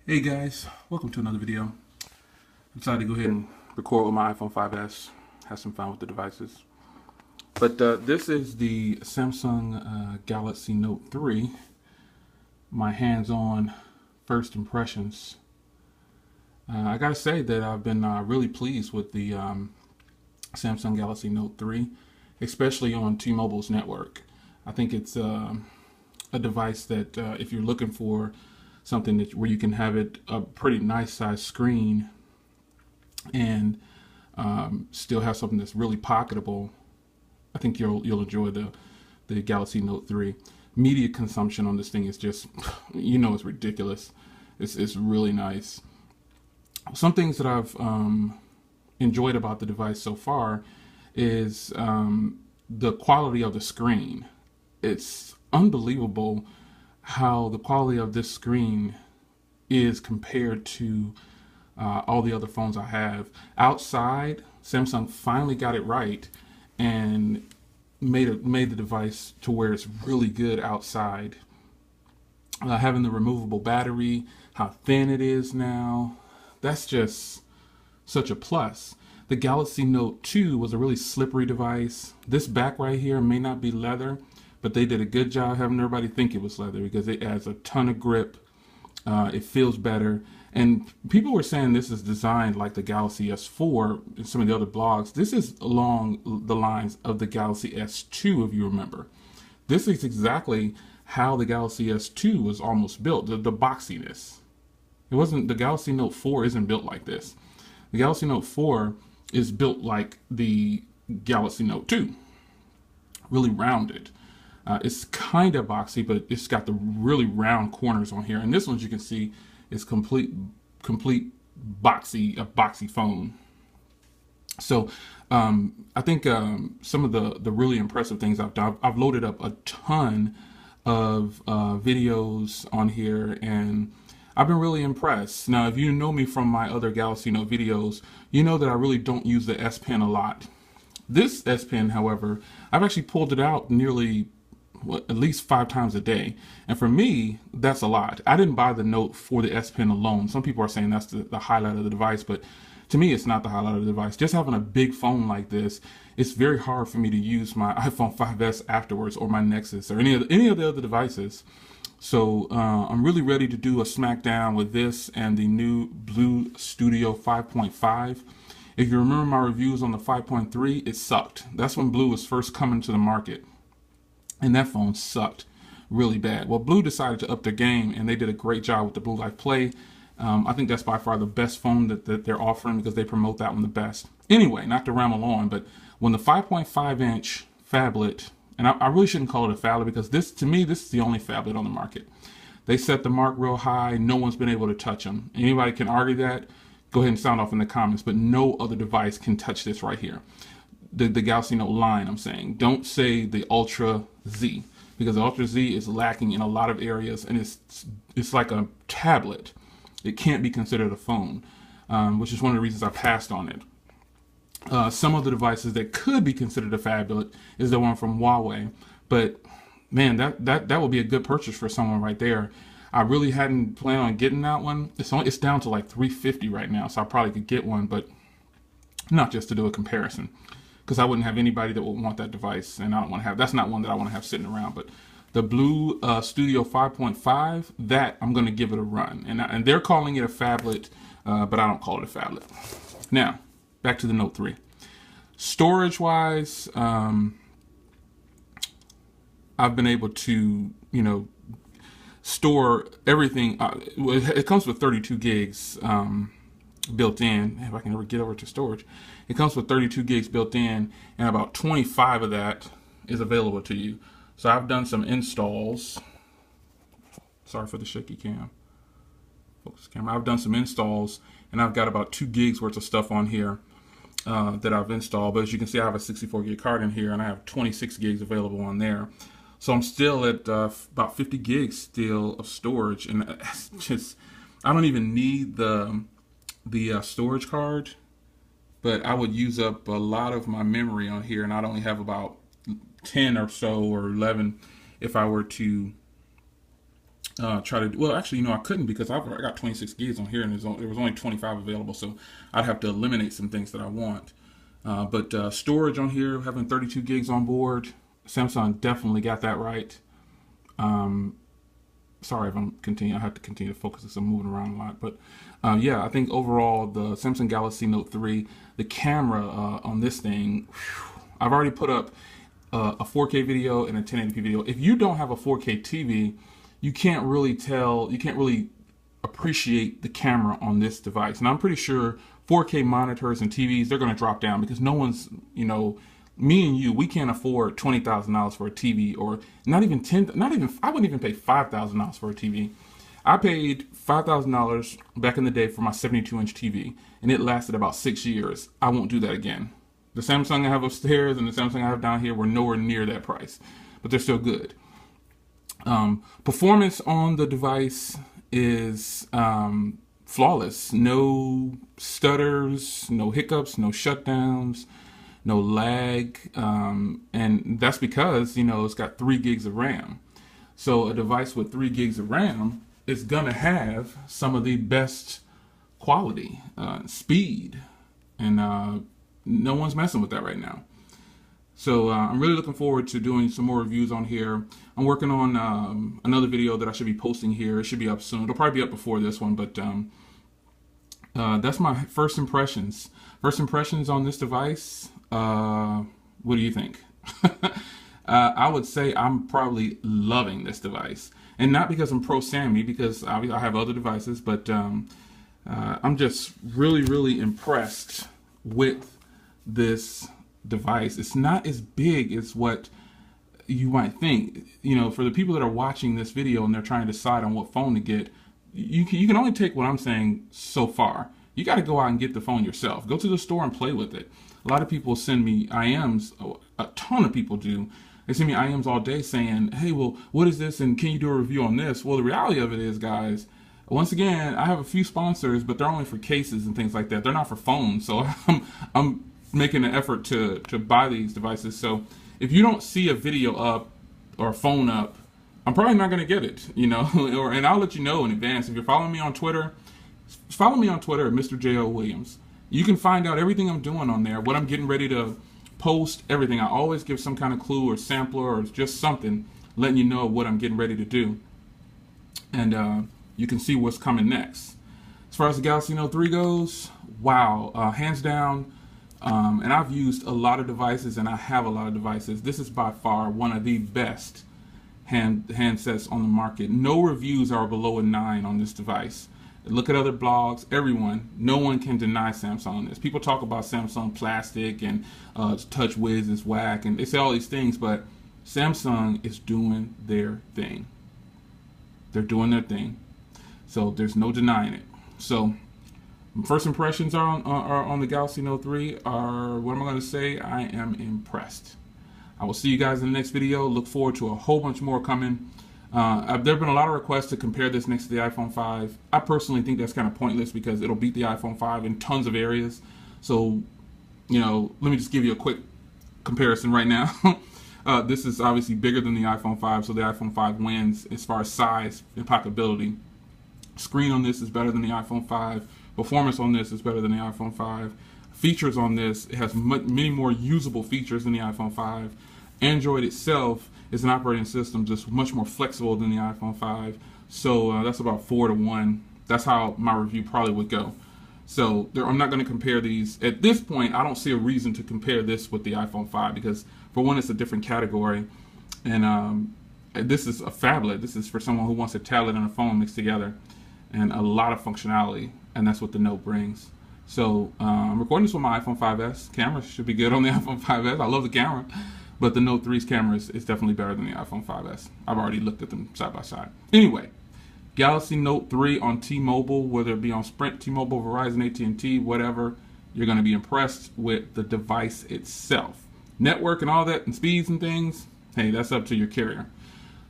Hey guys, welcome to another video. I decided to go ahead and record with my iPhone 5S, have some fun with the devices. But this is the Samsung Galaxy Note 3, my hands-on first impressions. I gotta say that I've been really pleased with the Samsung Galaxy Note 3, especially on T-Mobile's network. I think it's a device that if you're looking for something where you can have it a pretty nice size screen and still have something that's really pocketable, I think you'll enjoy the Galaxy Note 3. Media consumption on this thing is just, it's ridiculous. It's really nice. Some things that I've enjoyed about the device so far is the quality of the screen. It's unbelievable how the quality of this screen is compared to all the other phones I have. Outside, Samsung finally got it right and made the device to where it's really good outside. Having the removable battery, how thin it is now, that's just such a plus. The Galaxy Note 2 was a really slippery device. This back right here may not be leather, but they did a good job having everybody think it was leather because it has a ton of grip. It feels better. And people were saying this is designed like the Galaxy S4 and some of the other blogs. This is along the lines of the Galaxy S2, if you remember. This is exactly how the Galaxy S2 was almost built, the boxiness. It wasn't, the Galaxy Note 4 isn't built like this. The Galaxy Note 4 is built like the Galaxy Note 2, really rounded. It's kind of boxy, but it's got the really round corners on here. And this one, as you can see, is complete boxy, a boxy phone. So I think some of the really impressive things I've done, I've loaded up a ton of videos on here, and I've been really impressed. Now, if you know me from my other Galaxy Note videos, you know that I really don't use the S Pen a lot. This S Pen, however, I've actually pulled it out nearly at least 5 times a day. And for me, that's a lot. I didn't buy the Note for the S Pen alone. Some people are saying that's the highlight of the device, but to me, it's not the highlight of the device. Just having a big phone like this, it's very hard for me to use my iPhone 5S afterwards, or my Nexus, or any of the other devices. So I'm really ready to do a smackdown with this and the new Blue Studio 5.5. If you remember my reviews on the 5.3, it sucked. That's when Blue was first coming to the market. And that phone sucked really bad. Well, Blue decided to up their game, and they did a great job with the Blue Life Play. I think that's by far the best phone that they're offering because they promote that one the best. Anyway, not to ramble on, but when the 5.5-inch phablet, and I really shouldn't call it a phablet because to me, this is the only phablet on the market. They set the mark real high. No one's been able to touch them. Anybody can argue that. Go ahead and sound off in the comments, but no other device can touch this right here. The Galaxy Note line, I'm saying. Don't say the Ultra Z, because the Ultra Z is lacking in a lot of areas, and it's like a tablet. It can't be considered a phone, which is one of the reasons I passed on it. Some of the devices that could be considered a phablet is the one from Huawei, but man, that would be a good purchase for someone right there. I really hadn't planned on getting that one. It's down to like $350 right now, so I probably could get one, but not just to do a comparison, because I wouldn't have anybody that would want that device, and I don't want to have. That's not one that I want to have sitting around. But the Blue Studio 5.5, that I'm going to give it a run, and they're calling it a phablet, but I don't call it a phablet. Now, back to the Note 3. Storage-wise, I've been able to, store everything. It comes with 32 gigs built in. If I can ever get over to storage, it comes with 32 gigs built in, and about 25 of that is available to you. So I've done some installs. Sorry for the shaky cam. Focus camera. I've done some installs, and I've got about 2 gigs worth of stuff on here that I've installed. But as you can see, I have a 64 gig card in here, and I have 26 gigs available on there. So I'm still at about 50 gigs still of storage, and just I don't even need the storage card, but I would use up a lot of my memory on here, and I'd only have about 10 or so or 11 if I were to try to, well, actually, I couldn't because I got 26 gigs on here and there was only 25 available. So I'd have to eliminate some things that I want. But storage on here, having 32 gigs on board, Samsung definitely got that right. Sorry if I'm continuing. I have to continue to focus because I'm moving around a lot. But yeah, I think overall the Samsung Galaxy Note 3, the camera on this thing, whew, I've already put up a 4K video and a 1080p video. If you don't have a 4K TV, you can't really tell, you can't really appreciate the camera on this device. And I'm pretty sure 4K monitors and TVs, they're going to drop down because no one's, me and you, we can't afford $20,000 for a TV, or not even I wouldn't even pay $5,000 for a TV. I paid $5,000 back in the day for my 72-inch TV, and it lasted about 6 years. I won't do that again. The Samsung I have upstairs and the Samsung I have down here were nowhere near that price, but they're still good. Performance on the device is flawless. No stutters, no hiccups, no shutdowns, no lag, and that's because it's got 3 gigs of RAM. So a device with 3 gigs of RAM is gonna have some of the best quality, speed, and no one's messing with that right now. So I'm really looking forward to doing some more reviews on here. I'm working on another video that I should be posting here. It should be up soon. It'll probably be up before this one, but that's my first impressions. First impressions on this device. What do you think? I would say I'm probably loving this device. And not because I'm pro Sammy, because I have other devices, but I'm just really, really impressed with this device. It's not as big as what you might think. For the people that are watching this video and they're trying to decide on what phone to get, you can only take what I'm saying so far. You got to go out and get the phone yourself. Go to the store and play with it. A lot of people send me IMs. A ton of people do. They send me IMs all day saying, hey, well, what is this? And can you do a review on this? Well, the reality of it is, guys, once again, I have a few sponsors, but they're only for cases and things like that. They're not for phones. So I'm making an effort to buy these devices. So if you don't see a video up or a phone up, I'm probably not going to get it, and I'll let you know in advance. If you're following me on Twitter, follow me on Twitter at Mr. J.O. Williams. You can find out everything I'm doing on there, what I'm getting ready to post, everything. I always give some kind of clue or sampler or just something letting you know what I'm getting ready to do. And you can see what's coming next. As far as the Galaxy Note 3 goes, wow, hands down. And I've used a lot of devices, and I have a lot of devices. This is by far one of the best handsets on the market. No reviews are below a 9 on this device. Look at other blogs, everyone, no one can deny Samsung on this. People talk about Samsung plastic and TouchWiz is whack, and they say all these things, but Samsung is doing their thing. They're doing their thing. So there's no denying it. So first impressions are on the Galaxy Note 3 are, what am I going to say? I am impressed. I will see you guys in the next video. Look forward to a whole bunch more coming. There have been a lot of requests to compare this next to the iPhone 5. I personally think that's kind of pointless because it'll beat the iPhone 5 in tons of areas. So, let me just give you a quick comparison right now. This is obviously bigger than the iPhone 5, so the iPhone 5 wins as far as size and pocketability. Screen on this is better than the iPhone 5. Performance on this is better than the iPhone 5. Features on this, it has many more usable features than the iPhone 5. Android itself is an operating system just much more flexible than the iPhone 5. So that's about 4-to-1. That's how my review probably would go. So I'm not going to compare these. At this point, I don't see a reason to compare this with the iPhone 5 because, for one, it's a different category. And this is a phablet. This is for someone who wants a tablet and a phone mixed together and a lot of functionality. And that's what the Note brings. So I'm recording this with my iPhone 5S. Camera should be good on the iPhone 5S. I love the camera. But the Note 3's camera is definitely better than the iPhone 5S. I've already looked at them side by side. Anyway, Galaxy Note 3 on T-Mobile, whether it be on Sprint, T-Mobile, Verizon, AT&T, whatever, you're going to be impressed with the device itself. Network and all that and speeds and things, hey, that's up to your carrier.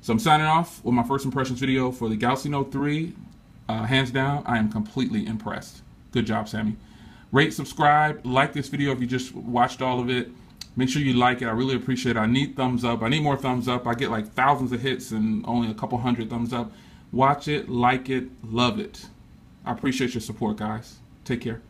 So I'm signing off with my first impressions video for the Galaxy Note 3. Hands down, I am completely impressed. Good job, Sammy. Rate, subscribe, like this video if you just watched all of it. Make sure you like it. I really appreciate it. I need thumbs up. I need more thumbs up. I get like thousands of hits and only a couple hundred thumbs up. Watch it, like it, love it. I appreciate your support, guys. Take care.